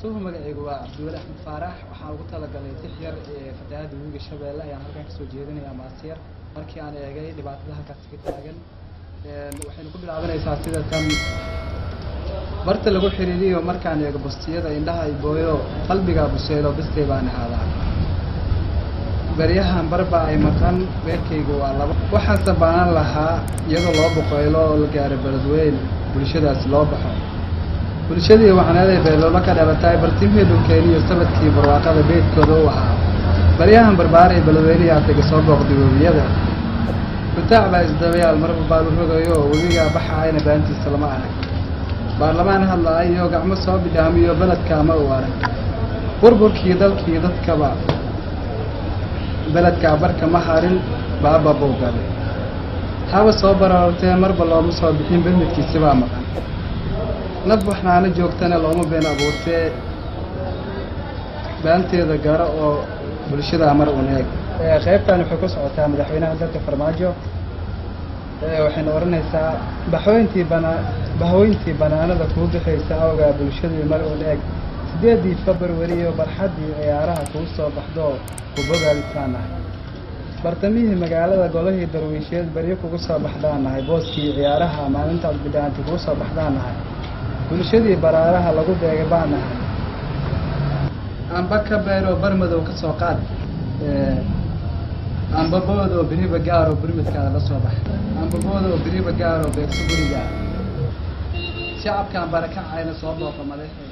baratuhu magacaygu waa Cabdiwali Axmed Faarax waxaan ugu talagalay tixyar fatahaada webiga Shabeelle ayaan halkan ka soo jeedinayaa maasiyar markii aan eegay dhibaatada halkaas ka taagan waxaynu ku bilaabanaysaa sida tan barta lagu xiriiriyo markaan eego bustiyada indhaha ay booyo qalbiga busheelo bistay baan ahaadaa baryahan barba ay maqan beerkaygu waa laba waxaan sabaanan lahaa iyadoo loo boqoylo oo la gaaro beledweyne bulshadaas loo baxo bulshadii waxaanay beelooba ka dhalatay bartimii dhulkeena iyo sabadkii barwaaqada beedkooda u ahaa baryahan barbaaray beledweynaha taga soo booqday webiyada kutaac baa isdabayaal marba baa lu rogayo webiga baxayna baantiisa lama arag baarlamaan hadlaayo gacmo soo bidhaamiyo beledka ma u arag burburkii dalkii dadkaba beledka barka ma harin baaba boogaday haba soo baraartay marba looma soo bixin bedkiisa baa maqan nab waxaana joogtana looma been abuurtay baanteeda gaaro oo bulshada mar u neeg qaybtan wuxuu ku socotaa madaxweynaha dalka Farmaajo waxayna oranaysaa bahooyintii banaanada ku bixaysa awga bulshada mar u neeg 8 February oo barxadii ciyaaraha ku soo baxdo ku bogaalitaan bartamihii magaalada golahii darwiisheed bariyo kugu soo baxdaanahay booskii ciyaaraha maalinta bidaanta ku soo baxdaanahay bulshadii baraaraha lagu beegay baanahay amba ka beero barmadow ka soo qaad amba boodo biriba gaaro birmidka la soo bax amba boodo biriba gaaro beegso guriga shacabka baraka ayna soo booqo madaxda